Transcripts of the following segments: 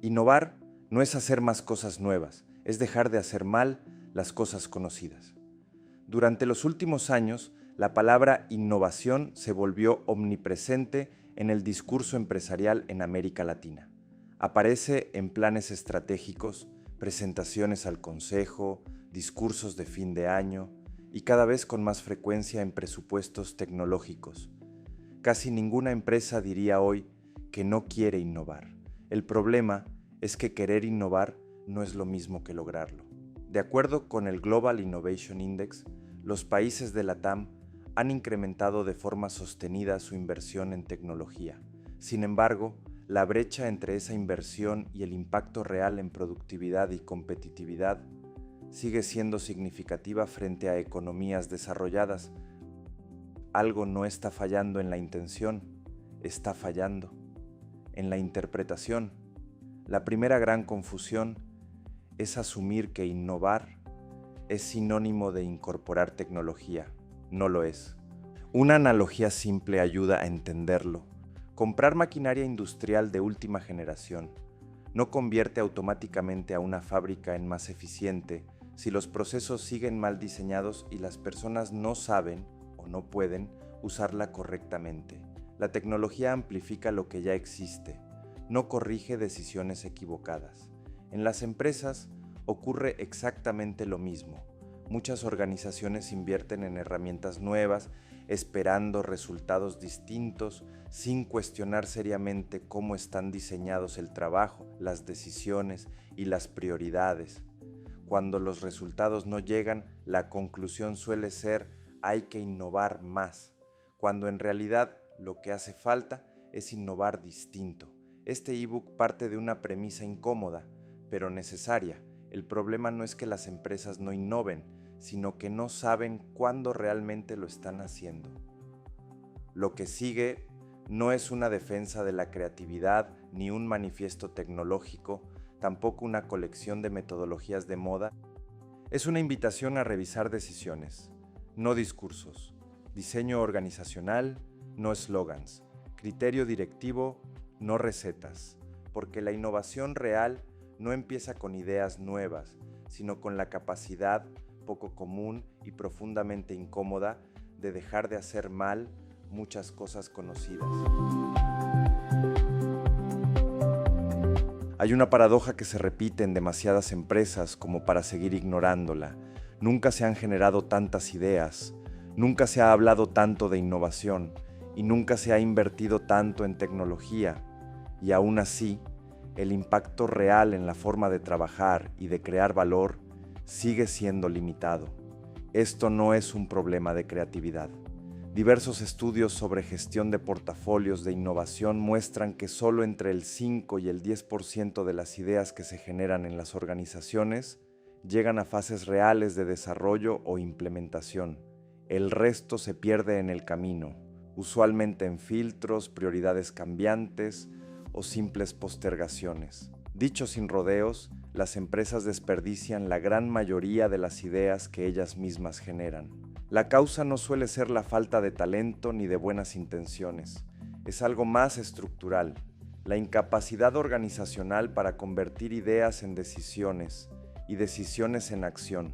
Innovar no es hacer más cosas nuevas, es dejar de hacer mal las cosas conocidas. Durante los últimos años, la palabra innovación se volvió omnipresente en el discurso empresarial en América Latina. Aparece en planes estratégicos, presentaciones al consejo, discursos de fin de año y cada vez con más frecuencia en presupuestos tecnológicos. Casi ninguna empresa diría hoy que no quiere innovar. El problema es que querer innovar no es lo mismo que lograrlo. De acuerdo con el Global Innovation Index, los países de la TAM han incrementado de forma sostenida su inversión en tecnología. Sin embargo, la brecha entre esa inversión y el impacto real en productividad y competitividad sigue siendo significativa frente a economías desarrolladas. Algo no está fallando en la intención, está fallando en la interpretación. La primera gran confusión es asumir que innovar es sinónimo de incorporar tecnología. No lo es. Una analogía simple ayuda a entenderlo. Comprar maquinaria industrial de última generación no convierte automáticamente a una fábrica en más eficiente si los procesos siguen mal diseñados y las personas no saben o no pueden usarla correctamente. La tecnología amplifica lo que ya existe, no corrige decisiones equivocadas. En las empresas ocurre exactamente lo mismo. Muchas organizaciones invierten en herramientas nuevas, esperando resultados distintos, sin cuestionar seriamente cómo están diseñados el trabajo, las decisiones y las prioridades. Cuando los resultados no llegan, la conclusión suele ser hay que innovar más, cuando en realidad lo que hace falta es innovar distinto. Este ebook parte de una premisa incómoda, pero necesaria. El problema no es que las empresas no innoven, sino que no saben cuándo realmente lo están haciendo. Lo que sigue no es una defensa de la creatividad ni un manifiesto tecnológico, tampoco una colección de metodologías de moda. Es una invitación a revisar decisiones, no discursos, diseño organizacional, no eslogans, criterio directivo, no recetas, porque la innovación real no empieza con ideas nuevas, sino con la capacidad poco común y profundamente incómoda de dejar de hacer mal muchas cosas conocidas. Hay una paradoja que se repite en demasiadas empresas como para seguir ignorándola. Nunca se han generado tantas ideas, nunca se ha hablado tanto de innovación y nunca se ha invertido tanto en tecnología. Y aún así, el impacto real en la forma de trabajar y de crear valor sigue siendo limitado. Esto no es un problema de creatividad. Diversos estudios sobre gestión de portafolios de innovación muestran que solo entre el 5 y el 10% de las ideas que se generan en las organizaciones llegan a fases reales de desarrollo o implementación. El resto se pierde en el camino, usualmente en filtros, prioridades cambiantes o simples postergaciones. Dicho sin rodeos, las empresas desperdician la gran mayoría de las ideas que ellas mismas generan. La causa no suele ser la falta de talento ni de buenas intenciones. Es algo más estructural, la incapacidad organizacional para convertir ideas en decisiones y decisiones en acción,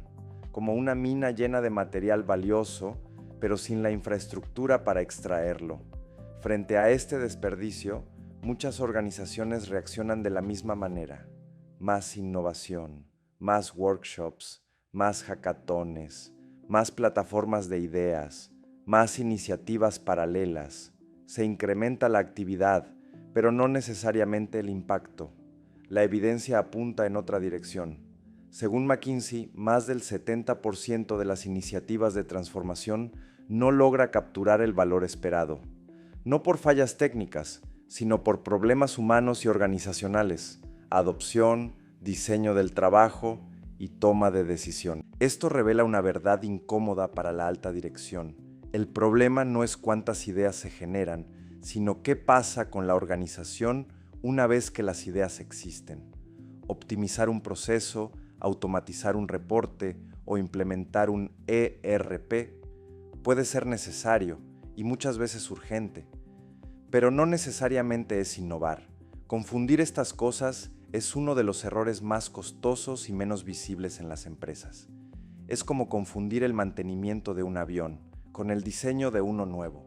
como una mina llena de material valioso, pero sin la infraestructura para extraerlo. Frente a este desperdicio, muchas organizaciones reaccionan de la misma manera. Más innovación, más workshops, más hackatones, más plataformas de ideas, más iniciativas paralelas. Se incrementa la actividad, pero no necesariamente el impacto. La evidencia apunta en otra dirección. Según McKinsey, más del 70% de las iniciativas de transformación no logra capturar el valor esperado. No por fallas técnicas, sino por problemas humanos y organizacionales, adopción, diseño del trabajo y toma de decisión. Esto revela una verdad incómoda para la alta dirección. El problema no es cuántas ideas se generan, sino qué pasa con la organización una vez que las ideas existen. Optimizar un proceso, automatizar un reporte o implementar un ERP puede ser necesario y muchas veces urgente, pero no necesariamente es innovar. Confundir estas cosas es uno de los errores más costosos y menos visibles en las empresas. Es como confundir el mantenimiento de un avión con el diseño de uno nuevo.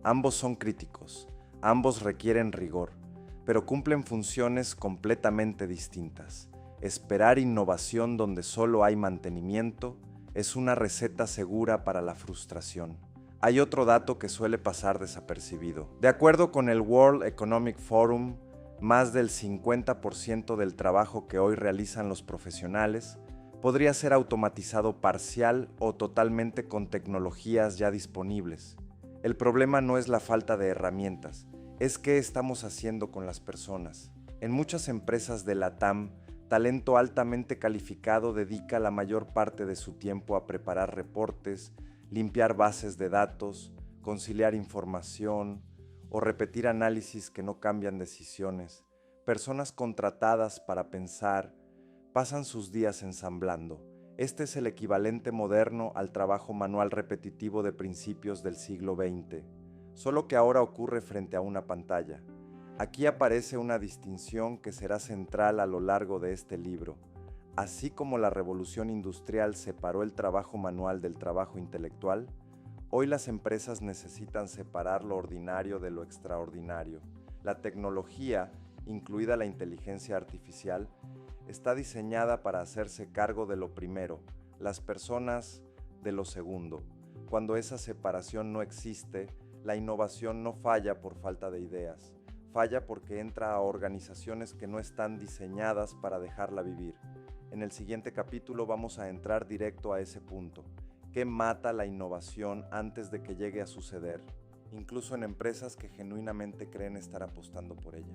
Ambos son críticos, ambos requieren rigor, pero cumplen funciones completamente distintas. Esperar innovación donde solo hay mantenimiento es una receta segura para la frustración. Hay otro dato que suele pasar desapercibido. De acuerdo con el World Economic Forum, más del 50% del trabajo que hoy realizan los profesionales podría ser automatizado parcial o totalmente con tecnologías ya disponibles. El problema no es la falta de herramientas, es qué estamos haciendo con las personas. En muchas empresas de la TAM, talento altamente calificado dedica la mayor parte de su tiempo a preparar reportes, limpiar bases de datos, conciliar información o repetir análisis que no cambian decisiones. Personas contratadas para pensar pasan sus días ensamblando. Este es el equivalente moderno al trabajo manual repetitivo de principios del siglo XX, solo que ahora ocurre frente a una pantalla. Aquí aparece una distinción que será central a lo largo de este libro. Así como la revolución industrial separó el trabajo manual del trabajo intelectual, hoy las empresas necesitan separar lo ordinario de lo extraordinario. La tecnología, incluida la inteligencia artificial, está diseñada para hacerse cargo de lo primero, las personas de lo segundo. Cuando esa separación no existe, la innovación no falla por falta de ideas, falla porque entra a organizaciones que no están diseñadas para dejarla vivir. En el siguiente capítulo vamos a entrar directo a ese punto. ¿Qué mata la innovación antes de que llegue a suceder? Incluso en empresas que genuinamente creen estar apostando por ella.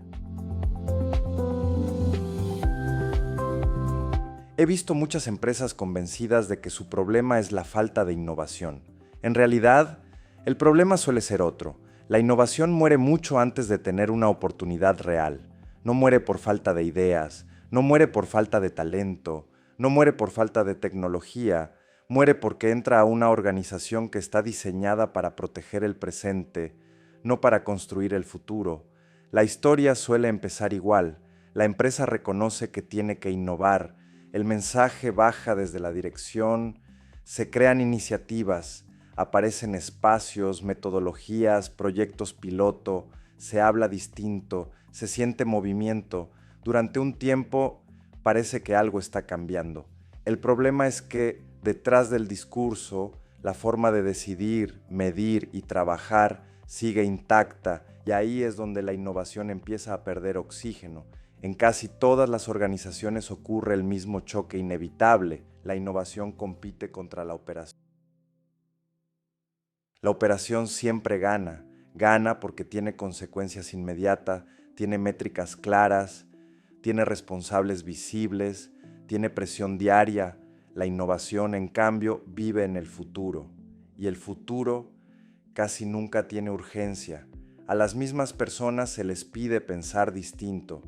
He visto muchas empresas convencidas de que su problema es la falta de innovación. En realidad, el problema suele ser otro. La innovación muere mucho antes de tener una oportunidad real. No muere por falta de ideas, no muere por falta de talento, no muere por falta de tecnología, muere porque entra a una organización que está diseñada para proteger el presente, no para construir el futuro. La historia suele empezar igual. La empresa reconoce que tiene que innovar. El mensaje baja desde la dirección, se crean iniciativas, aparecen espacios, metodologías, proyectos piloto, se habla distinto, se siente movimiento. Durante un tiempo parece que algo está cambiando. El problema es que detrás del discurso, la forma de decidir, medir y trabajar sigue intacta, y ahí es donde la innovación empieza a perder oxígeno. En casi todas las organizaciones ocurre el mismo choque inevitable. La innovación compite contra la operación. La operación siempre gana. Gana porque tiene consecuencias inmediatas, tiene métricas claras, tiene responsables visibles, tiene presión diaria. La innovación, en cambio, vive en el futuro. Y el futuro casi nunca tiene urgencia. A las mismas personas se les pide pensar distinto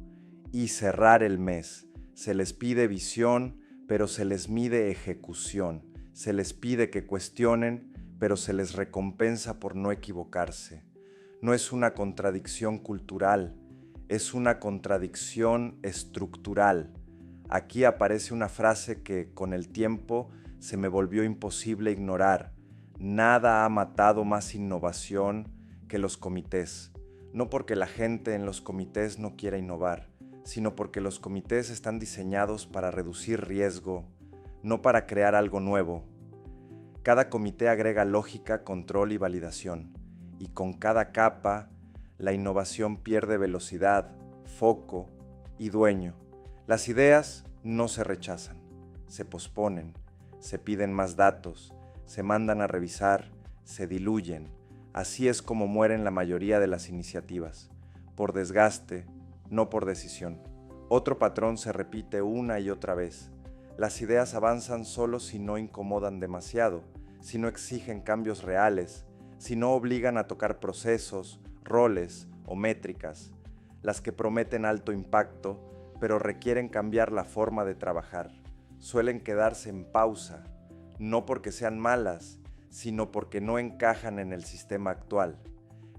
y cerrar el mes. Se les pide visión, pero se les mide ejecución. Se les pide que cuestionen, pero se les recompensa por no equivocarse. No es una contradicción cultural, es una contradicción estructural. Aquí aparece una frase que con el tiempo se me volvió imposible ignorar. Nada ha matado más innovación que los comités. No porque la gente en los comités no quiera innovar, sino porque los comités están diseñados para reducir riesgo, no para crear algo nuevo. Cada comité agrega lógica, control y validación, y con cada capa, la innovación pierde velocidad, foco y dueño. Las ideas no se rechazan, se posponen, se piden más datos, se mandan a revisar, se diluyen. Así es como mueren la mayoría de las iniciativas, por desgaste, no por decisión. Otro patrón se repite una y otra vez. Las ideas avanzan solo si no incomodan demasiado, si no exigen cambios reales, si no obligan a tocar procesos, roles o métricas. Las que prometen alto impacto, pero requieren cambiar la forma de trabajar. Suelen quedarse en pausa, no porque sean malas, sino porque no encajan en el sistema actual.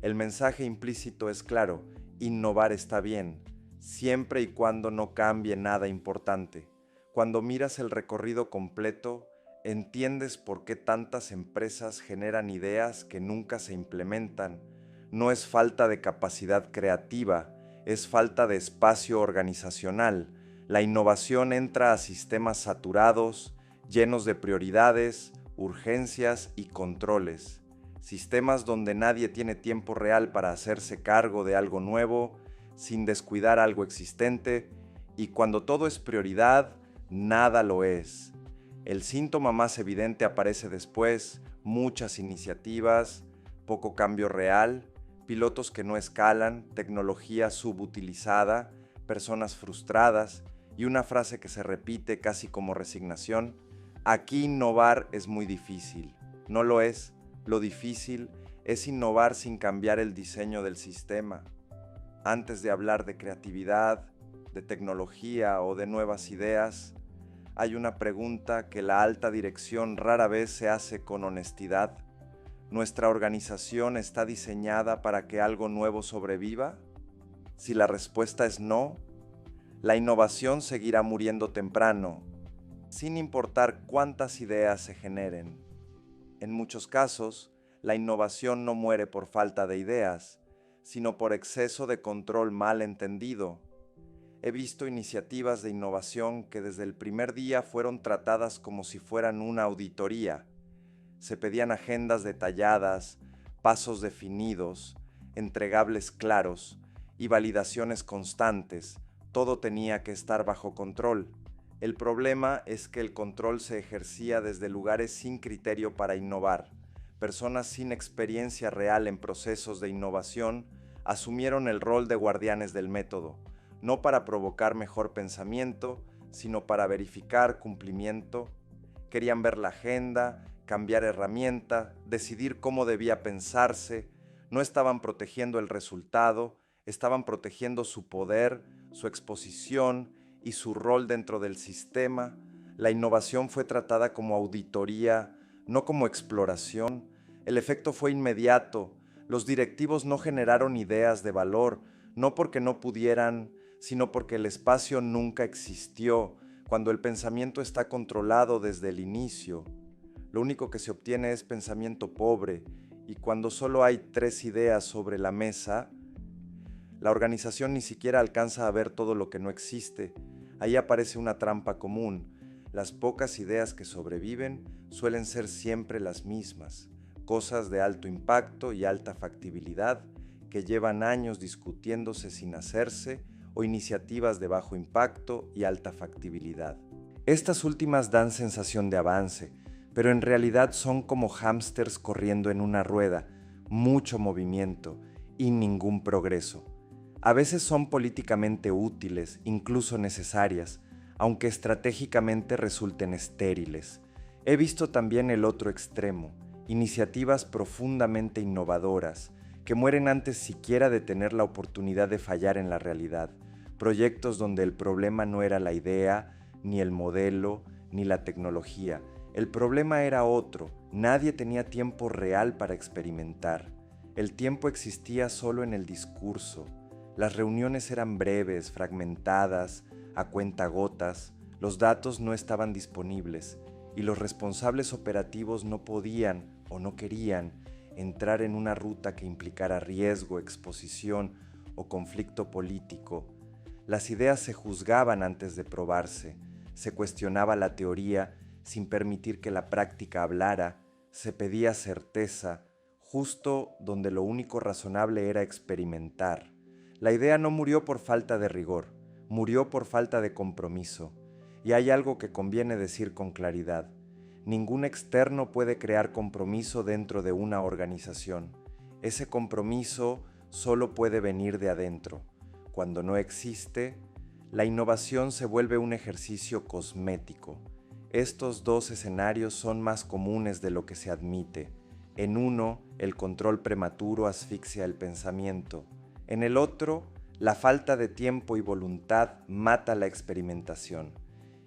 El mensaje implícito es claro: innovar está bien, siempre y cuando no cambie nada importante. Cuando miras el recorrido completo, entiendes por qué tantas empresas generan ideas que nunca se implementan. No es falta de capacidad creativa, es falta de espacio organizacional. La innovación entra a sistemas saturados, llenos de prioridades, urgencias y controles. Sistemas donde nadie tiene tiempo real para hacerse cargo de algo nuevo, sin descuidar algo existente, y cuando todo es prioridad, nada lo es. El síntoma más evidente aparece después: muchas iniciativas, poco cambio real, pilotos que no escalan, tecnología subutilizada, personas frustradas y una frase que se repite casi como resignación: aquí innovar es muy difícil. No lo es. Lo difícil es innovar sin cambiar el diseño del sistema. Antes de hablar de creatividad, de tecnología o de nuevas ideas, hay una pregunta que la alta dirección rara vez se hace con honestidad. ¿Nuestra organización está diseñada para que algo nuevo sobreviva? Si la respuesta es no, la innovación seguirá muriendo temprano, sin importar cuántas ideas se generen. En muchos casos, la innovación no muere por falta de ideas, sino por exceso de control mal entendido. He visto iniciativas de innovación que desde el primer día fueron tratadas como si fueran una auditoría. Se pedían agendas detalladas, pasos definidos, entregables claros y validaciones constantes. Todo tenía que estar bajo control. El problema es que el control se ejercía desde lugares sin criterio para innovar. Personas sin experiencia real en procesos de innovación asumieron el rol de guardianes del método, no para provocar mejor pensamiento, sino para verificar cumplimiento. Querían ver la agenda, cambiar herramienta, decidir cómo debía pensarse. No estaban protegiendo el resultado, estaban protegiendo su poder, su exposición y su rol dentro del sistema. La innovación fue tratada como auditoría, no como exploración. El efecto fue inmediato. Los directivos no generaron ideas de valor, no porque no pudieran, sino porque el espacio nunca existió. Cuando el pensamiento está controlado desde el inicio, lo único que se obtiene es pensamiento pobre, y cuando solo hay 3 ideas sobre la mesa, la organización ni siquiera alcanza a ver todo lo que no existe. Ahí aparece una trampa común. Las pocas ideas que sobreviven suelen ser siempre las mismas, cosas de alto impacto y alta factibilidad que llevan años discutiéndose sin hacerse, o iniciativas de bajo impacto y alta factibilidad. Estas últimas dan sensación de avance, pero en realidad son como hámsters corriendo en una rueda, mucho movimiento y ningún progreso. A veces son políticamente útiles, incluso necesarias, aunque estratégicamente resulten estériles. He visto también el otro extremo, iniciativas profundamente innovadoras, que mueren antes siquiera de tener la oportunidad de fallar en la realidad. Proyectos donde el problema no era la idea, ni el modelo, ni la tecnología. El problema era otro. Nadie tenía tiempo real para experimentar. El tiempo existía solo en el discurso. Las reuniones eran breves, fragmentadas, a cuentagotas. Los datos no estaban disponibles y los responsables operativos no podían o no querían entrar en una ruta que implicara riesgo, exposición o conflicto político. Las ideas se juzgaban antes de probarse, se cuestionaba la teoría sin permitir que la práctica hablara, se pedía certeza, justo donde lo único razonable era experimentar. La idea no murió por falta de rigor, murió por falta de compromiso. Y hay algo que conviene decir con claridad. Ningún externo puede crear compromiso dentro de una organización. Ese compromiso solo puede venir de adentro. Cuando no existe, la innovación se vuelve un ejercicio cosmético. Estos dos escenarios son más comunes de lo que se admite. En uno, el control prematuro asfixia el pensamiento. En el otro, la falta de tiempo y voluntad mata la experimentación.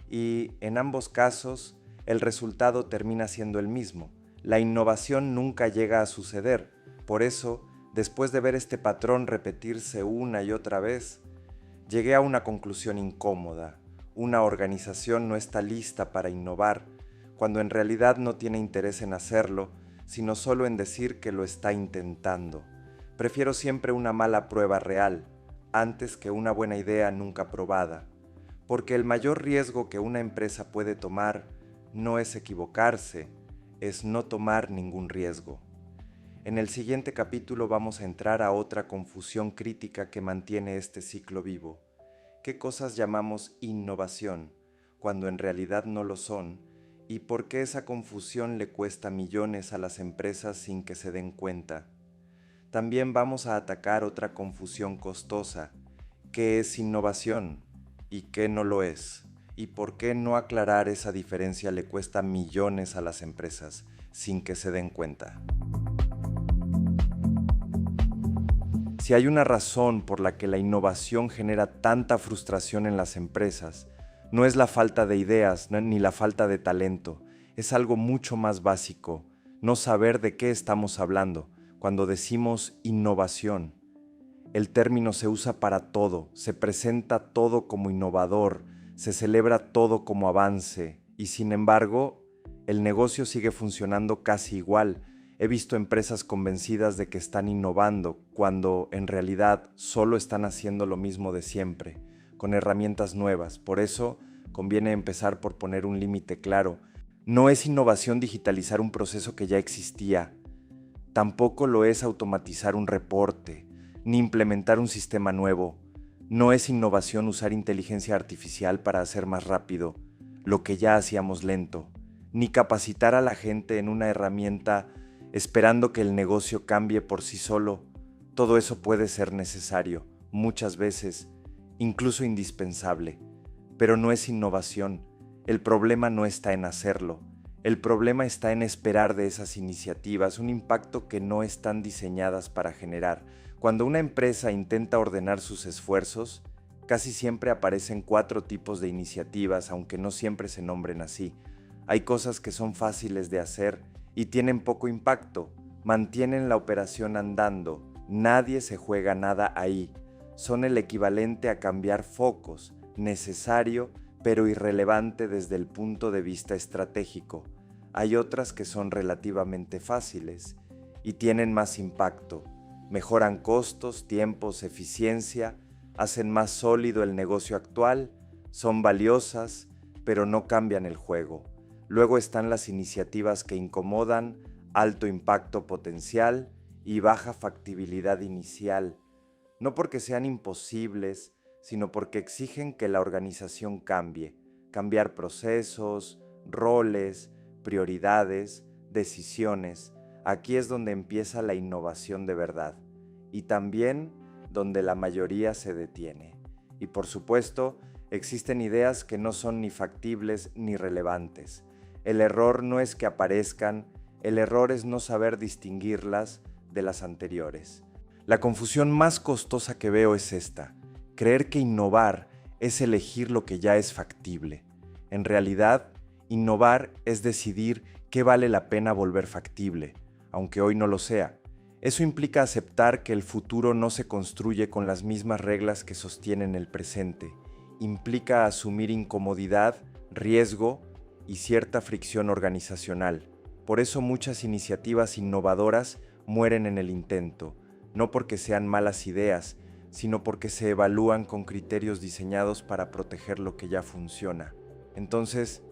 Y en ambos casos, el resultado termina siendo el mismo. La innovación nunca llega a suceder. Por eso, después de ver este patrón repetirse una y otra vez, Llegué a una conclusión incómoda. Una organización no está lista para innovar, cuando en realidad no tiene interés en hacerlo, sino solo en decir que lo está intentando. Prefiero siempre una mala prueba real, antes que una buena idea nunca probada, porque el mayor riesgo que una empresa puede tomar no es equivocarse, es no tomar ningún riesgo. En el siguiente capítulo vamos a entrar a otra confusión crítica que mantiene este ciclo vivo. ¿Qué cosas llamamos innovación, cuando en realidad no lo son? ¿Y por qué esa confusión le cuesta millones a las empresas sin que se den cuenta? También vamos a atacar otra confusión costosa. ¿Qué es innovación y qué no lo es? ¿Y por qué no aclarar esa diferencia le cuesta millones a las empresas sin que se den cuenta? Si hay una razón por la que la innovación genera tanta frustración en las empresas, no es la falta de ideas ni la falta de talento, es algo mucho más básico, no saber de qué estamos hablando cuando decimos innovación. El término se usa para todo, se presenta todo como innovador, se celebra todo como avance y sin embargo, el negocio sigue funcionando casi igual. He visto empresas convencidas de que están innovando cuando en realidad solo están haciendo lo mismo de siempre, con herramientas nuevas. Por eso conviene empezar por poner un límite claro. No es innovación digitalizar un proceso que ya existía. Tampoco lo es automatizar un reporte, ni implementar un sistema nuevo. No es innovación usar inteligencia artificial para hacer más rápido lo que ya hacíamos lento, ni capacitar a la gente en una herramienta esperando que el negocio cambie por sí solo. Todo eso puede ser necesario, muchas veces, incluso indispensable, pero no es innovación. El problema no está en hacerlo. El problema está en esperar de esas iniciativas un impacto que no están diseñadas para generar. Cuando una empresa intenta ordenar sus esfuerzos, casi siempre aparecen 4 tipos de iniciativas, aunque no siempre se nombren así. Hay cosas que son fáciles de hacer y tienen poco impacto, mantienen la operación andando, nadie se juega nada ahí. Son el equivalente a cambiar focos, necesario pero irrelevante desde el punto de vista estratégico. Hay otras que son relativamente fáciles y tienen más impacto, mejoran costos, tiempos, eficiencia, hacen más sólido el negocio actual, son valiosas, pero no cambian el juego. Luego están las iniciativas que incomodan, alto impacto potencial y baja factibilidad inicial, no porque sean imposibles, sino porque exigen que la organización cambie, cambiar procesos, roles, prioridades, decisiones. Aquí es donde empieza la innovación de verdad y también donde la mayoría se detiene. Y por supuesto, existen ideas que no son ni factibles ni relevantes. El error no es que aparezcan, el error es no saber distinguirlas de las anteriores. La confusión más costosa que veo es esta: creer que innovar es elegir lo que ya es factible. En realidad, innovar es decidir qué vale la pena volver factible, aunque hoy no lo sea. Eso implica aceptar que el futuro no se construye con las mismas reglas que sostienen el presente. Implica asumir incomodidad, riesgo y cierta fricción organizacional. Por eso muchas iniciativas innovadoras mueren en el intento, no porque sean malas ideas, sino porque se evalúan con criterios diseñados para proteger lo que ya funciona. Entonces,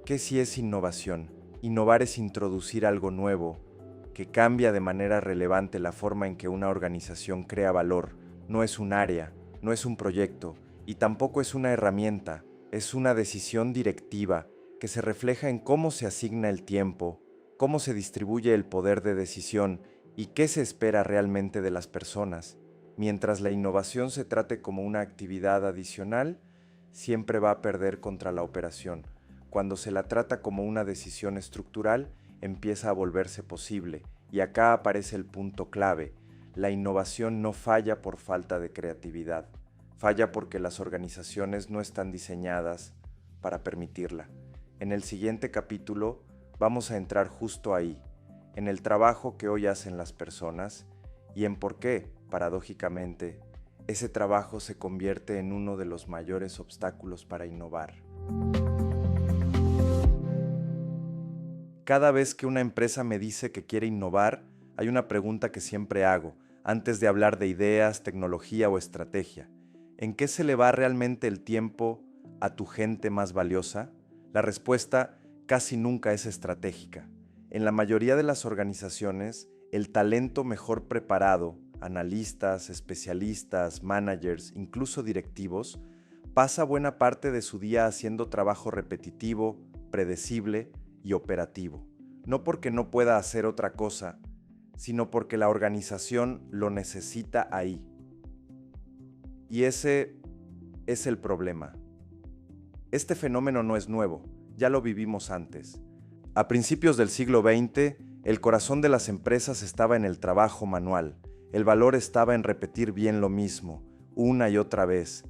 ¿qué sí es innovación? Innovar es introducir algo nuevo, que cambia de manera relevante la forma en que una organización crea valor. No es un área, no es un proyecto, y tampoco es una herramienta, es una decisión directiva que se refleja en cómo se asigna el tiempo, cómo se distribuye el poder de decisión y qué se espera realmente de las personas. Mientras la innovación se trate como una actividad adicional, siempre va a perder contra la operación. Cuando se la trata como una decisión estructural, empieza a volverse posible. Y acá aparece el punto clave: la innovación no falla por falta de creatividad, falla porque las organizaciones no están diseñadas para permitirla. En el siguiente capítulo vamos a entrar justo ahí, en el trabajo que hoy hacen las personas y en por qué, paradójicamente, ese trabajo se convierte en uno de los mayores obstáculos para innovar. Cada vez que una empresa me dice que quiere innovar, hay una pregunta que siempre hago, antes de hablar de ideas, tecnología o estrategia. ¿En qué se le va realmente el tiempo a tu gente más valiosa? La respuesta casi nunca es estratégica. En la mayoría de las organizaciones, el talento mejor preparado, analistas, especialistas, managers, incluso directivos, pasa buena parte de su día haciendo trabajo repetitivo, predecible y operativo. No porque no pueda hacer otra cosa, sino porque la organización lo necesita ahí. Y ese es el problema. Este fenómeno no es nuevo, ya lo vivimos antes. A principios del siglo XX, el corazón de las empresas estaba en el trabajo manual. El valor estaba en repetir bien lo mismo, una y otra vez.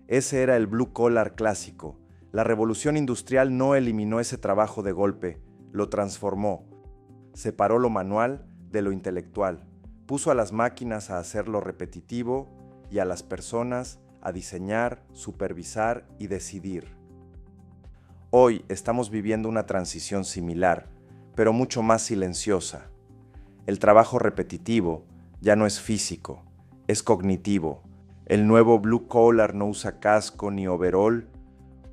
Ese era el blue collar clásico. La revolución industrial no eliminó ese trabajo de golpe, lo transformó. Separó lo manual de lo intelectual. Puso a las máquinas a hacer lo repetitivo y a las personas a diseñar, supervisar y decidir. Hoy estamos viviendo una transición similar, pero mucho más silenciosa. El trabajo repetitivo ya no es físico, es cognitivo. El nuevo blue collar no usa casco ni overall,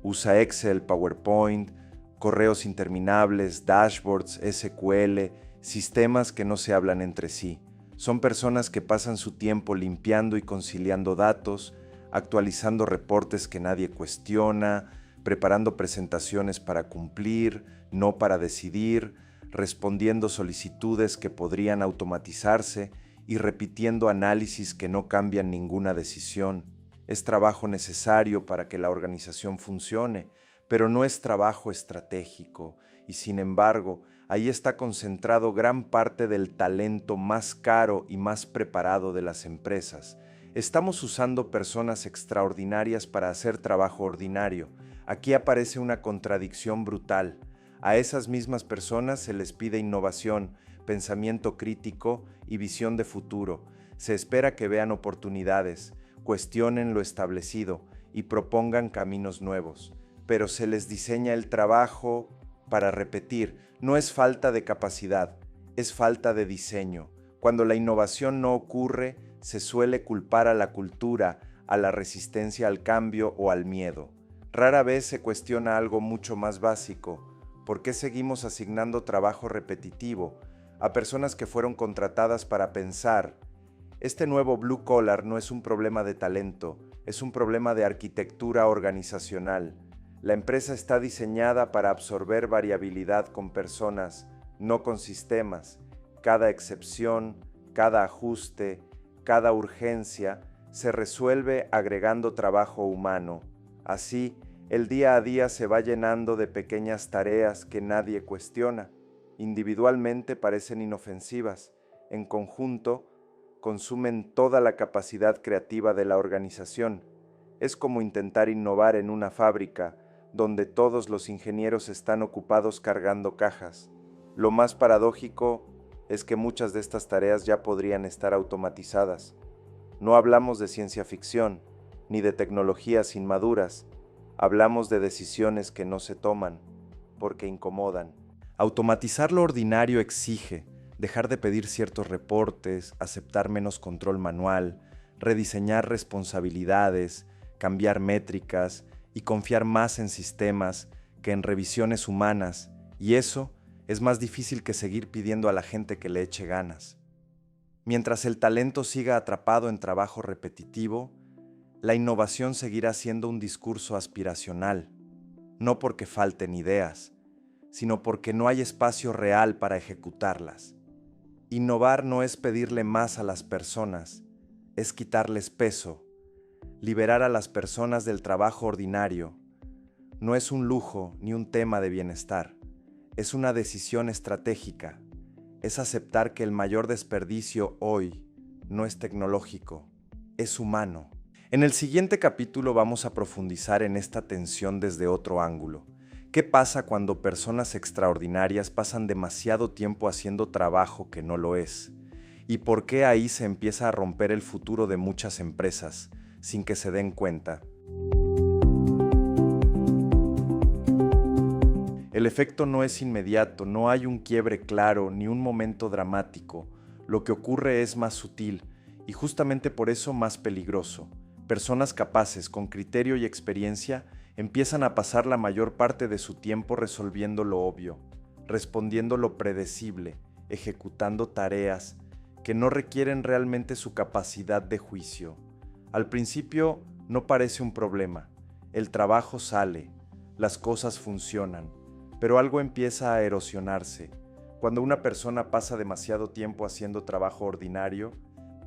usa Excel, PowerPoint, correos interminables, dashboards, SQL, sistemas que no se hablan entre sí. Son personas que pasan su tiempo limpiando y conciliando datos, actualizando reportes que nadie cuestiona, preparando presentaciones para cumplir, no para decidir, respondiendo solicitudes que podrían automatizarse y repitiendo análisis que no cambian ninguna decisión. Es trabajo necesario para que la organización funcione, pero no es trabajo estratégico, y sin embargo, ahí está concentrado gran parte del talento más caro y más preparado de las empresas. Estamos usando personas extraordinarias para hacer trabajo ordinario. Aquí aparece una contradicción brutal. A esas mismas personas se les pide innovación, pensamiento crítico y visión de futuro. Se espera que vean oportunidades, cuestionen lo establecido y propongan caminos nuevos. Pero se les diseña el trabajo para repetir. No es falta de capacidad, es falta de diseño. Cuando la innovación no ocurre, se suele culpar a la cultura, a la resistencia al cambio o al miedo. Rara vez se cuestiona algo mucho más básico. ¿Por qué seguimos asignando trabajo repetitivo a personas que fueron contratadas para pensar? Este nuevo blue collar no es un problema de talento, es un problema de arquitectura organizacional. La empresa está diseñada para absorber variabilidad con personas, no con sistemas. Cada excepción, cada ajuste, cada urgencia se resuelve agregando trabajo humano. Así, el día a día se va llenando de pequeñas tareas que nadie cuestiona. Individualmente parecen inofensivas, en conjunto consumen toda la capacidad creativa de la organización. Es como intentar innovar en una fábrica donde todos los ingenieros están ocupados cargando cajas. Lo más paradójico es que muchas de estas tareas ya podrían estar automatizadas. No hablamos de ciencia ficción, ni de tecnologías inmaduras. Hablamos de decisiones que no se toman, porque incomodan. Automatizar lo ordinario exige dejar de pedir ciertos reportes, aceptar menos control manual, rediseñar responsabilidades, cambiar métricas y confiar más en sistemas que en revisiones humanas, y eso es más difícil que seguir pidiendo a la gente que le eche ganas. Mientras el talento siga atrapado en trabajo repetitivo, la innovación seguirá siendo un discurso aspiracional, no porque falten ideas, sino porque no hay espacio real para ejecutarlas. Innovar no es pedirle más a las personas, es quitarles peso, liberar a las personas del trabajo ordinario. No es un lujo ni un tema de bienestar, es una decisión estratégica, es aceptar que el mayor desperdicio hoy no es tecnológico, es humano. En el siguiente capítulo vamos a profundizar en esta tensión desde otro ángulo. ¿Qué pasa cuando personas extraordinarias pasan demasiado tiempo haciendo trabajo que no lo es? y por qué ahí se empieza a romper el futuro de muchas empresas, sin que se den cuenta. El efecto no es inmediato, no hay un quiebre claro ni un momento dramático. Lo que ocurre es más sutil y justamente por eso más peligroso. Personas capaces, con criterio y experiencia, empiezan a pasar la mayor parte de su tiempo resolviendo lo obvio, respondiendo lo predecible, ejecutando tareas que no requieren realmente su capacidad de juicio. Al principio no parece un problema, el trabajo sale, las cosas funcionan, pero algo empieza a erosionarse. Cuando una persona pasa demasiado tiempo haciendo trabajo ordinario,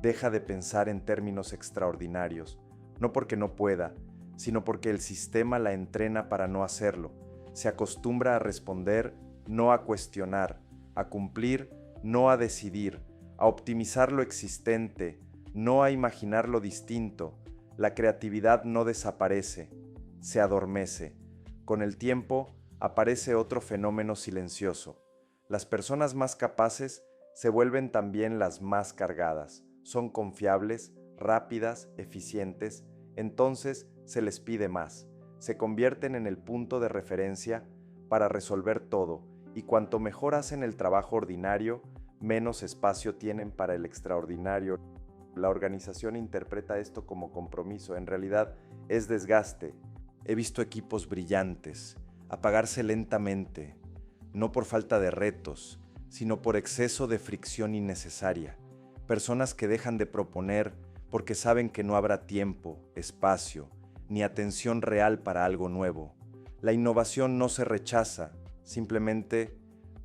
deja de pensar en términos extraordinarios, no porque no pueda, sino porque el sistema la entrena para no hacerlo. Se acostumbra a responder, no a cuestionar, a cumplir, no a decidir, a optimizar lo existente, no a imaginar lo distinto. La creatividad no desaparece, se adormece. Con el tiempo aparece otro fenómeno silencioso. Las personas más capaces se vuelven también las más cargadas. Son confiables, rápidas, eficientes, entonces se les pide más. Se convierten en el punto de referencia para resolver todo, y cuanto mejor hacen el trabajo ordinario, menos espacio tienen para el extraordinario. La organización interpreta esto como compromiso, en realidad es desgaste. He visto equipos brillantes apagarse lentamente, no por falta de retos, sino por exceso de fricción innecesaria. Personas que dejan de proponer porque saben que no habrá tiempo, espacio, ni atención real para algo nuevo. La innovación no se rechaza, simplemente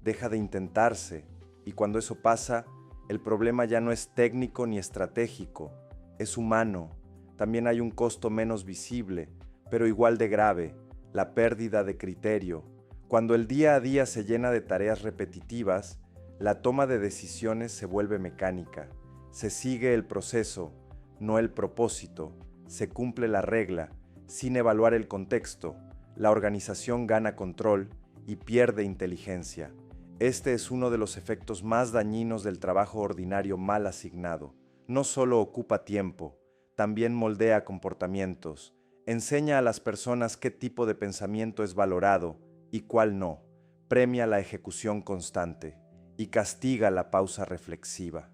deja de intentarse, y cuando eso pasa, el problema ya no es técnico ni estratégico, es humano. También hay un costo menos visible, pero igual de grave: la pérdida de criterio. Cuando el día a día se llena de tareas repetitivas, la toma de decisiones se vuelve mecánica. Se sigue el proceso, no el propósito. Se cumple la regla, sin evaluar el contexto. La organización gana control y pierde inteligencia. Este es uno de los efectos más dañinos del trabajo ordinario mal asignado. No solo ocupa tiempo, también moldea comportamientos. Enseña a las personas qué tipo de pensamiento es valorado y cuál no. Premia la ejecución constante y castiga la pausa reflexiva.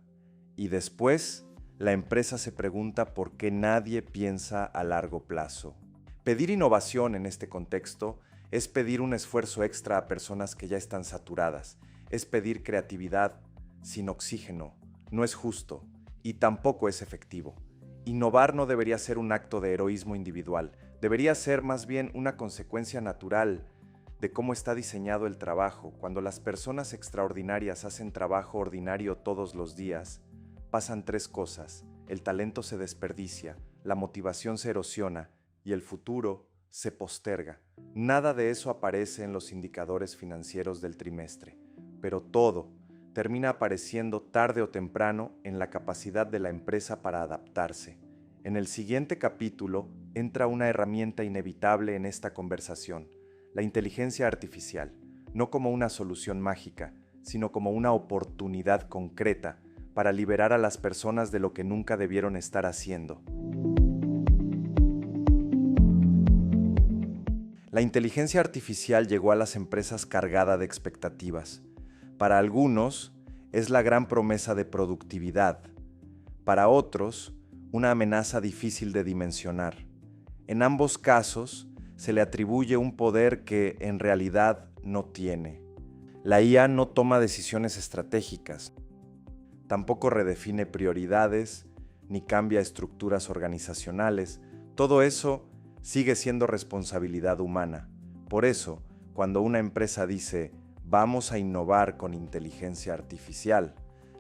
Y después, la empresa se pregunta por qué nadie piensa a largo plazo. Pedir innovación en este contexto es pedir un esfuerzo extra a personas que ya están saturadas. Es pedir creatividad sin oxígeno. No es justo y tampoco es efectivo. Innovar no debería ser un acto de heroísmo individual, debería ser más bien una consecuencia natural de cómo está diseñado el trabajo. Cuando las personas extraordinarias hacen trabajo ordinario todos los días, pasan tres cosas: el talento se desperdicia, la motivación se erosiona y el futuro se posterga. Nada de eso aparece en los indicadores financieros del trimestre, pero todo termina apareciendo tarde o temprano en la capacidad de la empresa para adaptarse. En el siguiente capítulo entra una herramienta inevitable en esta conversación: la inteligencia artificial, no como una solución mágica, sino como una oportunidad concreta para liberar a las personas de lo que nunca debieron estar haciendo. La inteligencia artificial llegó a las empresas cargada de expectativas. Para algunos, es la gran promesa de productividad. Para otros, una amenaza difícil de dimensionar. En ambos casos, se le atribuye un poder que en realidad no tiene. La IA no toma decisiones estratégicas, tampoco redefine prioridades, ni cambia estructuras organizacionales. Todo eso sigue siendo responsabilidad humana. Por eso, cuando una empresa dice vamos a innovar con inteligencia artificial,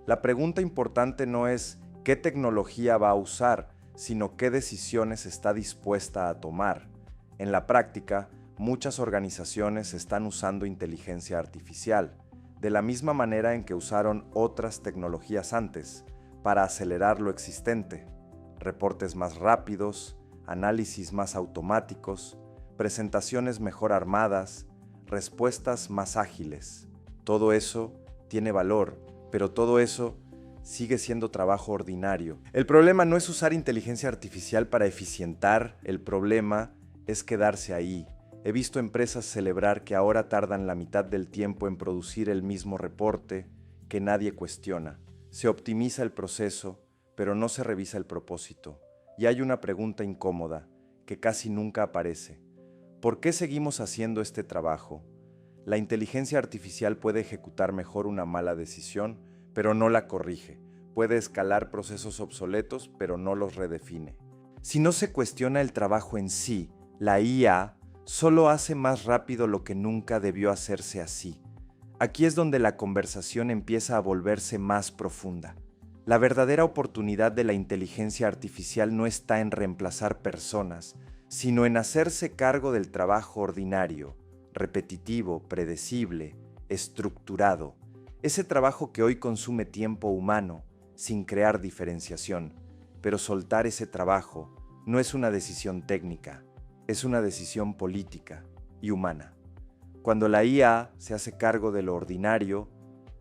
la pregunta importante no es qué tecnología va a usar, sino qué decisiones está dispuesta a tomar. En la práctica, muchas organizaciones están usando inteligencia artificial, de la misma manera en que usaron otras tecnologías antes, para acelerar lo existente: reportes más rápidos, análisis más automáticos, presentaciones mejor armadas, respuestas más ágiles. Todo eso tiene valor, pero todo eso sigue siendo trabajo ordinario. El problema no es usar inteligencia artificial para eficientar, el problema es quedarse ahí. He visto empresas celebrar que ahora tardan la mitad del tiempo en producir el mismo reporte que nadie cuestiona. Se optimiza el proceso, pero no se revisa el propósito. Y hay una pregunta incómoda que casi nunca aparece. ¿Por qué seguimos haciendo este trabajo? La inteligencia artificial puede ejecutar mejor una mala decisión, pero no la corrige. Puede escalar procesos obsoletos, pero no los redefine. Si no se cuestiona el trabajo en sí, la IA solo hace más rápido lo que nunca debió hacerse así. Aquí es donde la conversación empieza a volverse más profunda. La verdadera oportunidad de la inteligencia artificial no está en reemplazar personas, sino en hacerse cargo del trabajo ordinario, repetitivo, predecible, estructurado. Ese trabajo que hoy consume tiempo humano, sin crear diferenciación. Pero soltar ese trabajo no es una decisión técnica, es una decisión política y humana. Cuando la IA se hace cargo de lo ordinario,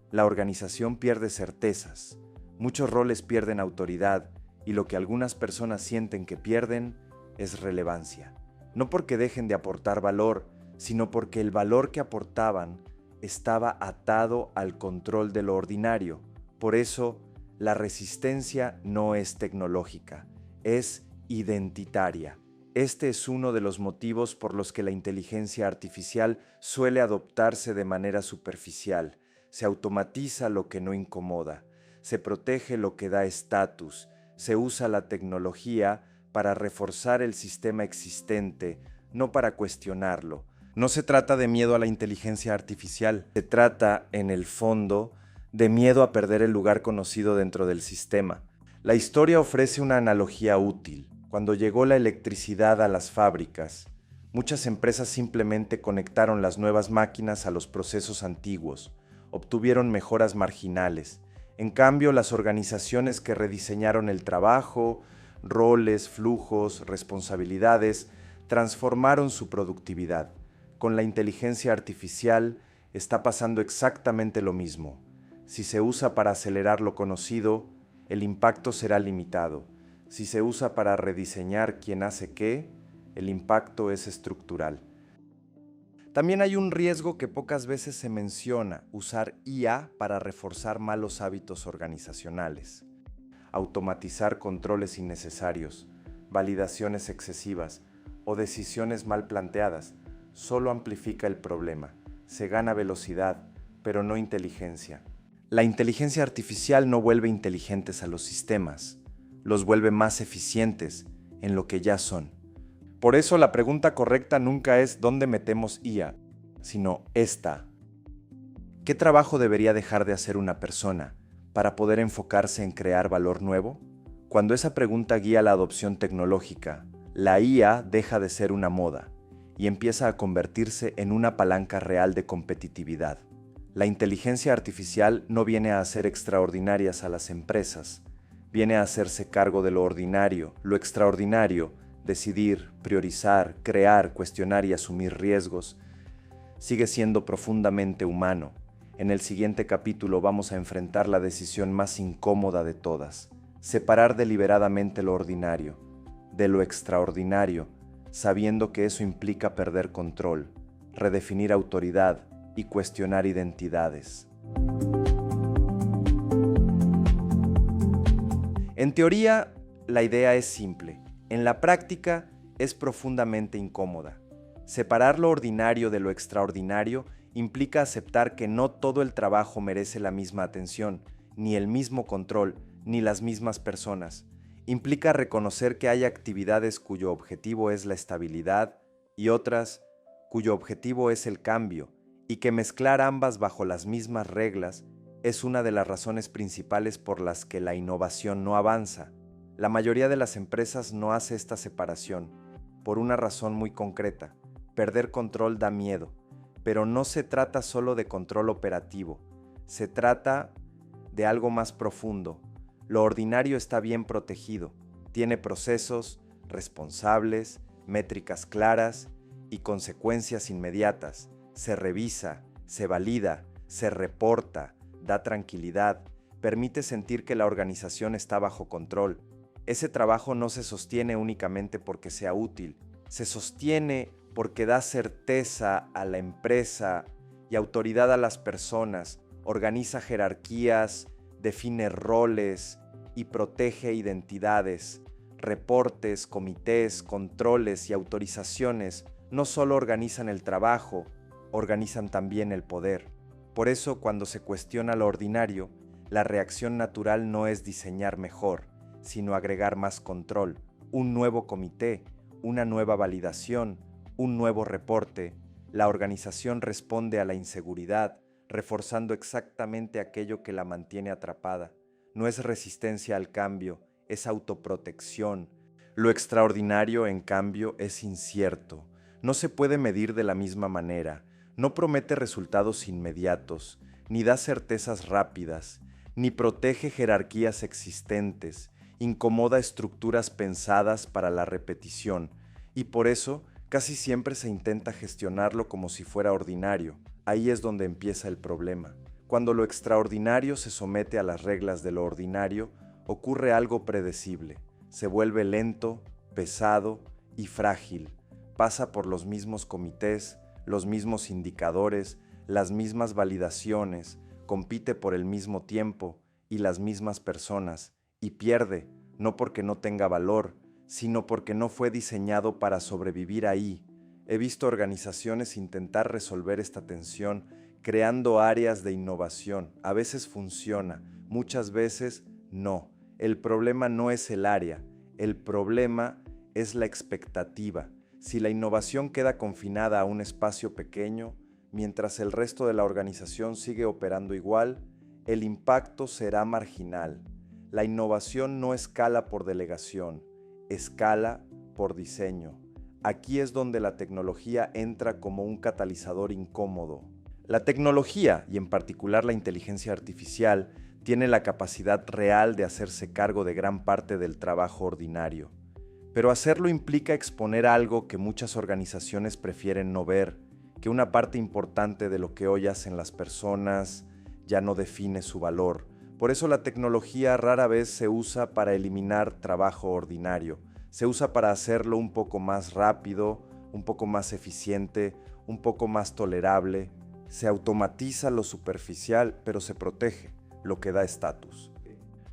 la organización pierde certezas, muchos roles pierden autoridad y lo que algunas personas sienten que pierden es relevancia. No porque dejen de aportar valor, sino porque el valor que aportaban estaba atado al control de lo ordinario. Por eso, la resistencia no es tecnológica, es identitaria. Este es uno de los motivos por los que la inteligencia artificial suele adoptarse de manera superficial. Se automatiza lo que no incomoda, se protege lo que da estatus, se usa la tecnología para reforzar el sistema existente, no para cuestionarlo. No se trata de miedo a la inteligencia artificial, se trata, en el fondo, de miedo a perder el lugar conocido dentro del sistema. La historia ofrece una analogía útil. Cuando llegó la electricidad a las fábricas, muchas empresas simplemente conectaron las nuevas máquinas a los procesos antiguos, obtuvieron mejoras marginales. En cambio, las organizaciones que rediseñaron el trabajo, roles, flujos, responsabilidades, transformaron su productividad. Con la inteligencia artificial está pasando exactamente lo mismo. Si se usa para acelerar lo conocido, el impacto será limitado. Si se usa para rediseñar quién hace qué, el impacto es estructural. También hay un riesgo que pocas veces se menciona: usar IA para reforzar malos hábitos organizacionales. Automatizar controles innecesarios, validaciones excesivas o decisiones mal planteadas solo amplifica el problema. Se gana velocidad, pero no inteligencia. La inteligencia artificial no vuelve inteligentes a los sistemas, los vuelve más eficientes en lo que ya son. Por eso la pregunta correcta nunca es ¿dónde metemos IA?, sino esta. ¿Qué trabajo debería dejar de hacer una persona para poder enfocarse en crear valor nuevo? Cuando esa pregunta guía la adopción tecnológica, la IA deja de ser una moda y empieza a convertirse en una palanca real de competitividad. La inteligencia artificial no viene a hacer extraordinarias a las empresas, viene a hacerse cargo de lo ordinario, lo extraordinario, decidir, priorizar, crear, cuestionar y asumir riesgos. Sigue siendo profundamente humano. En el siguiente capítulo vamos a enfrentar la decisión más incómoda de todas: separar deliberadamente lo ordinario de lo extraordinario, sabiendo que eso implica perder control, redefinir autoridad y cuestionar identidades. En teoría, la idea es simple. En la práctica, es profundamente incómoda. Separar lo ordinario de lo extraordinario implica aceptar que no todo el trabajo merece la misma atención, ni el mismo control, ni las mismas personas. Implica reconocer que hay actividades cuyo objetivo es la estabilidad y otras cuyo objetivo es el cambio, y que mezclar ambas bajo las mismas reglas es una de las razones principales por las que la innovación no avanza. La mayoría de las empresas no hace esta separación, por una razón muy concreta: perder control da miedo, pero no se trata solo de control operativo, se trata de algo más profundo. Lo ordinario está bien protegido, tiene procesos, responsables, métricas claras y consecuencias inmediatas. Se revisa, se valida, se reporta, da tranquilidad, permite sentir que la organización está bajo control. Ese trabajo no se sostiene únicamente porque sea útil, se sostiene porque da certeza a la empresa y autoridad a las personas, organiza jerarquías, define roles y protege identidades. Reportes, comités, controles y autorizaciones no solo organizan el trabajo, organizan también el poder. Por eso, cuando se cuestiona lo ordinario, la reacción natural no es diseñar mejor, sino agregar más control, un nuevo comité, una nueva validación, un nuevo reporte. La organización responde a la inseguridad, reforzando exactamente aquello que la mantiene atrapada. No es resistencia al cambio, es autoprotección. Lo extraordinario, en cambio, es incierto. No se puede medir de la misma manera, no promete resultados inmediatos, ni da certezas rápidas, ni protege jerarquías existentes, incomoda estructuras pensadas para la repetición, y por eso casi siempre se intenta gestionarlo como si fuera ordinario. Ahí es donde empieza el problema. Cuando lo extraordinario se somete a las reglas de lo ordinario, ocurre algo predecible. Se vuelve lento, pesado y frágil. Pasa por los mismos comités, los mismos indicadores, las mismas validaciones, compite por el mismo tiempo y las mismas personas, y pierde, no porque no tenga valor, sino porque no fue diseñado para sobrevivir ahí. He visto organizaciones intentar resolver esta tensión creando áreas de innovación. A veces funciona, muchas veces no. El problema no es el área, el problema es la expectativa. Si la innovación queda confinada a un espacio pequeño, mientras el resto de la organización sigue operando igual, el impacto será marginal. La innovación no escala por delegación, escala por diseño. Aquí es donde la tecnología entra como un catalizador incómodo. La tecnología, y en particular la inteligencia artificial, tiene la capacidad real de hacerse cargo de gran parte del trabajo ordinario. Pero hacerlo implica exponer algo que muchas organizaciones prefieren no ver, que una parte importante de lo que hoy hacen las personas ya no define su valor. Por eso la tecnología rara vez se usa para eliminar trabajo ordinario. Se usa para hacerlo un poco más rápido, un poco más eficiente, un poco más tolerable. Se automatiza lo superficial, pero se protege, lo que da estatus.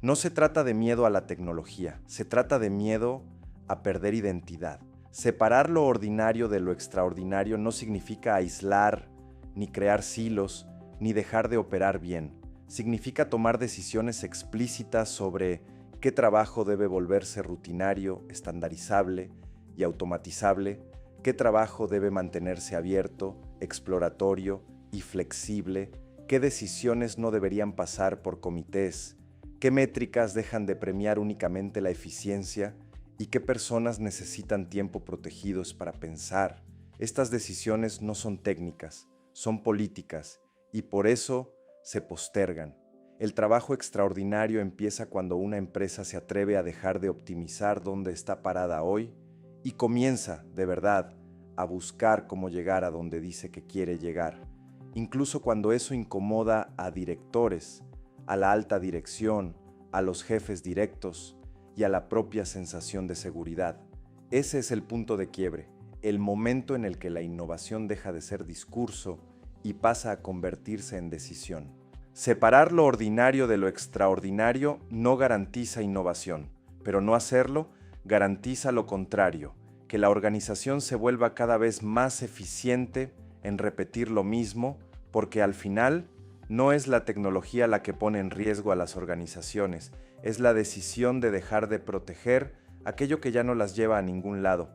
No se trata de miedo a la tecnología, se trata de miedo a perder identidad. Separar lo ordinario de lo extraordinario no significa aislar, ni crear silos, ni dejar de operar bien. Significa tomar decisiones explícitas sobre qué trabajo debe volverse rutinario, estandarizable y automatizable, qué trabajo debe mantenerse abierto, exploratorio y flexible, qué decisiones no deberían pasar por comités, qué métricas dejan de premiar únicamente la eficiencia y qué personas necesitan tiempo protegidos para pensar. Estas decisiones no son técnicas, son políticas y por eso se postergan. El trabajo extraordinario empieza cuando una empresa se atreve a dejar de optimizar dónde está parada hoy y comienza, de verdad, a buscar cómo llegar a donde dice que quiere llegar, incluso cuando eso incomoda a directores, a la alta dirección, a los jefes directos y a la propia sensación de seguridad. Ese es el punto de quiebre, el momento en el que la innovación deja de ser discurso y pasa a convertirse en decisión. Separar lo ordinario de lo extraordinario no garantiza innovación, pero no hacerlo garantiza lo contrario, que la organización se vuelva cada vez más eficiente en repetir lo mismo, porque al final no es la tecnología la que pone en riesgo a las organizaciones, es la decisión de dejar de proteger aquello que ya no las lleva a ningún lado.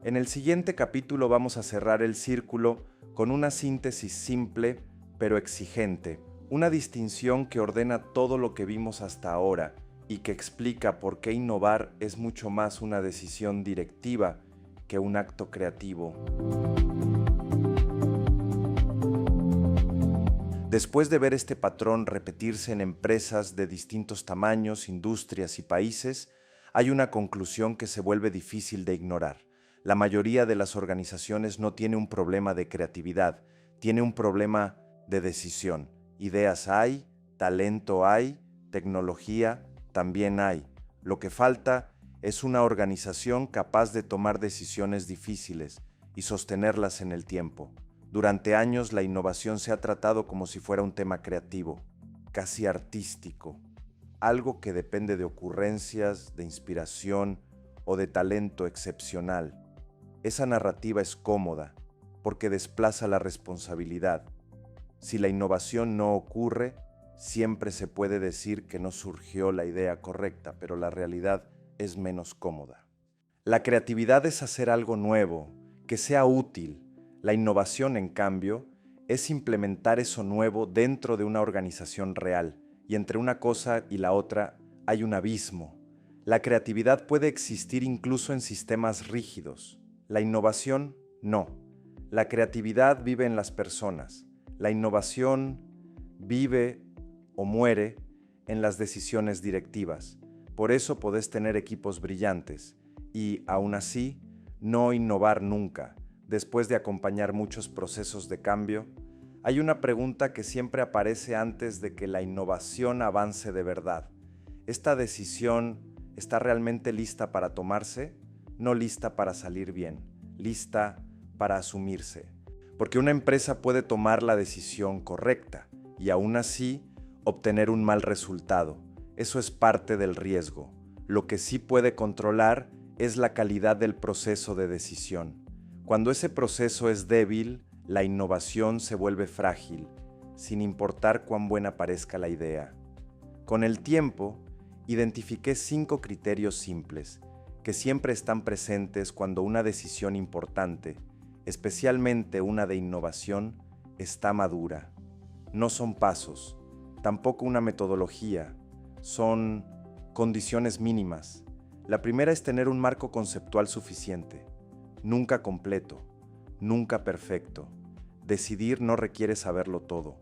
En el siguiente capítulo vamos a cerrar el círculo con una síntesis simple pero exigente, una distinción que ordena todo lo que vimos hasta ahora y que explica por qué innovar es mucho más una decisión directiva que un acto creativo. Después de ver este patrón repetirse en empresas de distintos tamaños, industrias y países, hay una conclusión que se vuelve difícil de ignorar. La mayoría de las organizaciones no tiene un problema de creatividad, tiene un problema de decisión. Ideas hay, talento hay, tecnología, también hay. Lo que falta es una organización capaz de tomar decisiones difíciles y sostenerlas en el tiempo. Durante años la innovación se ha tratado como si fuera un tema creativo, casi artístico, algo que depende de ocurrencias, de inspiración o de talento excepcional. Esa narrativa es cómoda porque desplaza la responsabilidad. Si la innovación no ocurre, siempre se puede decir que no surgió la idea correcta, pero la realidad es menos cómoda. La creatividad es hacer algo nuevo, que sea útil. La innovación, en cambio, es implementar eso nuevo dentro de una organización real, y entre una cosa y la otra hay un abismo. La creatividad puede existir incluso en sistemas rígidos. La innovación, no. La creatividad vive en las personas. La innovación vive o muere en las decisiones directivas. Por eso podés tener equipos brillantes y, aún así, no innovar nunca. Después de acompañar muchos procesos de cambio, hay una pregunta que siempre aparece antes de que la innovación avance de verdad. ¿Esta decisión está realmente lista para tomarse? No lista para salir bien, lista para asumirse. Porque una empresa puede tomar la decisión correcta y aún así obtener un mal resultado. Eso es parte del riesgo. Lo que sí puede controlar es la calidad del proceso de decisión. Cuando ese proceso es débil, la innovación se vuelve frágil, sin importar cuán buena parezca la idea. Con el tiempo, identifiqué 5 criterios simples que siempre están presentes cuando una decisión importante, especialmente una de innovación, está madura. No son pasos, tampoco una metodología, son condiciones mínimas. La primera es tener un marco conceptual suficiente, nunca completo, nunca perfecto. Decidir no requiere saberlo todo,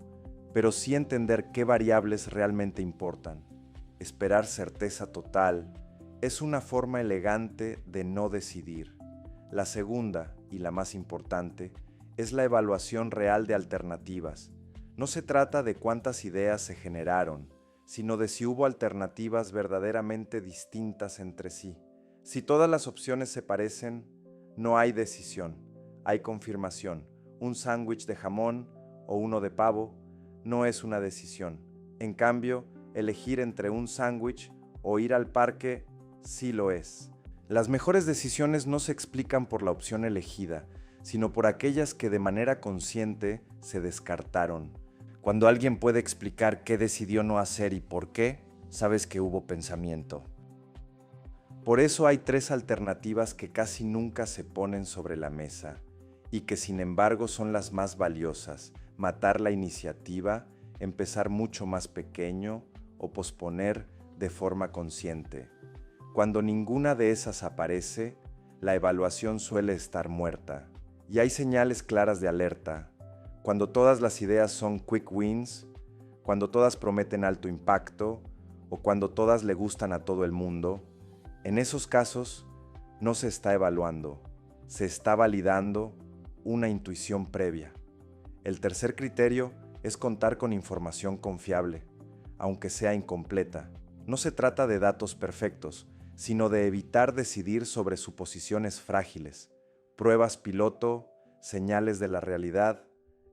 pero sí entender qué variables realmente importan. Esperar certeza total es una forma elegante de no decidir. La segunda, y la más importante, es la evaluación real de alternativas. No se trata de cuántas ideas se generaron, sino de si hubo alternativas verdaderamente distintas entre sí. Si todas las opciones se parecen, no hay decisión, hay confirmación. Un sándwich de jamón o uno de pavo no es una decisión. En cambio, elegir entre un sándwich o ir al parque sí lo es. Las mejores decisiones no se explican por la opción elegida, sino por aquellas que de manera consciente se descartaron. Cuando alguien puede explicar qué decidió no hacer y por qué, sabes que hubo pensamiento. Por eso hay 3 alternativas que casi nunca se ponen sobre la mesa y que sin embargo son las más valiosas: matar la iniciativa, empezar mucho más pequeño o posponer de forma consciente. Cuando ninguna de esas aparece, la evaluación suele estar muerta. Y hay señales claras de alerta. Cuando todas las ideas son quick wins, cuando todas prometen alto impacto o cuando todas le gustan a todo el mundo, en esos casos no se está evaluando, se está validando una intuición previa. El tercer criterio es contar con información confiable, aunque sea incompleta. No se trata de datos perfectos, sino de evitar decidir sobre suposiciones frágiles, pruebas piloto, señales de la realidad,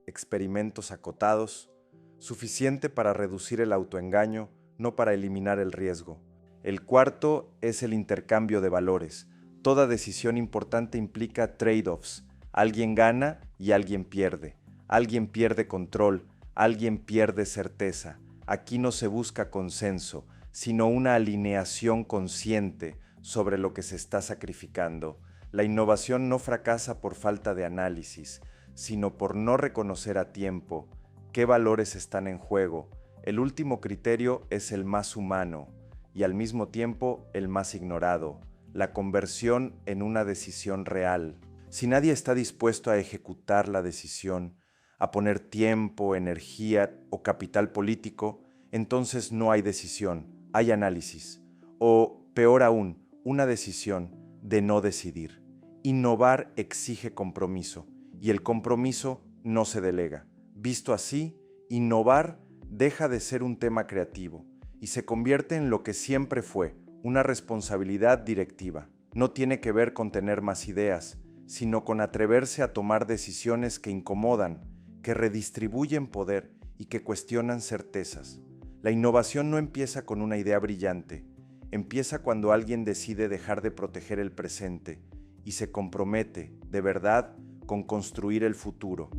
experimentos acotados, suficiente para reducir el autoengaño, no para eliminar el riesgo. El cuarto es el intercambio de valores. Toda decisión importante implica trade-offs. Alguien gana y alguien pierde. Alguien pierde control, alguien pierde certeza. Aquí no se busca consenso, sino una alineación consciente sobre lo que se está sacrificando. La innovación no fracasa por falta de análisis, sino por no reconocer a tiempo qué valores están en juego. El último criterio es el más humano y al mismo tiempo el más ignorado: la conversión en una decisión real. Si nadie está dispuesto a ejecutar la decisión, a poner tiempo, energía o capital político, entonces no hay decisión, hay análisis. O, peor aún, una decisión de no decidir. Innovar exige compromiso, y el compromiso no se delega. Visto así, innovar deja de ser un tema creativo y se convierte en lo que siempre fue, una responsabilidad directiva. No tiene que ver con tener más ideas, sino con atreverse a tomar decisiones que incomodan, que redistribuyen poder y que cuestionan certezas. La innovación no empieza con una idea brillante, empieza cuando alguien decide dejar de proteger el presente y se compromete, de verdad, con construir el futuro.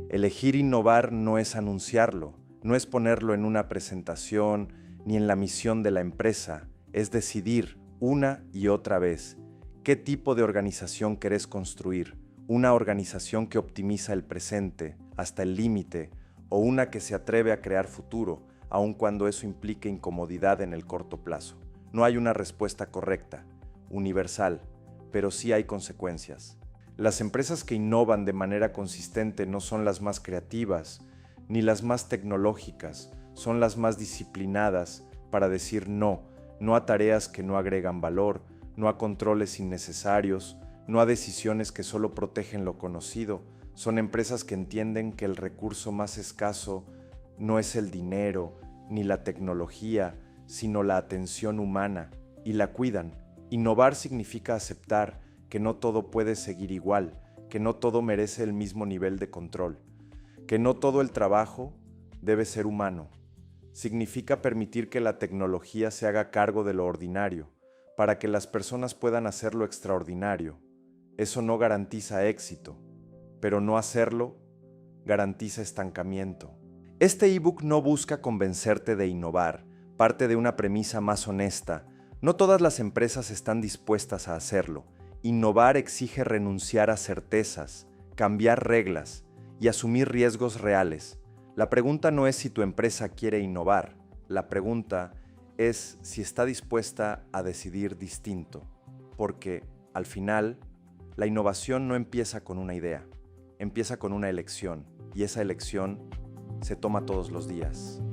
Elegir innovar no es anunciarlo, no es ponerlo en una presentación ni en la misión de la empresa, es decidir una y otra vez qué tipo de organización querés construir, una organización que optimiza el presente hasta el límite o una que se atreve a crear futuro, aun cuando eso implique incomodidad en el corto plazo. No hay una respuesta correcta, universal, pero sí hay consecuencias. Las empresas que innovan de manera consistente no son las más creativas, ni las más tecnológicas, son las más disciplinadas para decir no a tareas que no agregan valor, no a controles innecesarios, no a decisiones que solo protegen lo conocido. Son empresas que entienden que el recurso más escaso no es el dinero ni la tecnología, sino la atención humana, y la cuidan. Innovar significa aceptar que no todo puede seguir igual, que no todo merece el mismo nivel de control, que no todo el trabajo debe ser humano. Significa permitir que la tecnología se haga cargo de lo ordinario, para que las personas puedan hacer lo extraordinario. Eso no garantiza éxito, pero no hacerlo garantiza estancamiento. Este ebook no busca convencerte de innovar, parte de una premisa más honesta. No todas las empresas están dispuestas a hacerlo. Innovar exige renunciar a certezas, cambiar reglas y asumir riesgos reales. La pregunta no es si tu empresa quiere innovar, la pregunta es si está dispuesta a decidir distinto, porque, al final, la innovación no empieza con una idea, empieza con una elección, y esa elección se toma todos los días.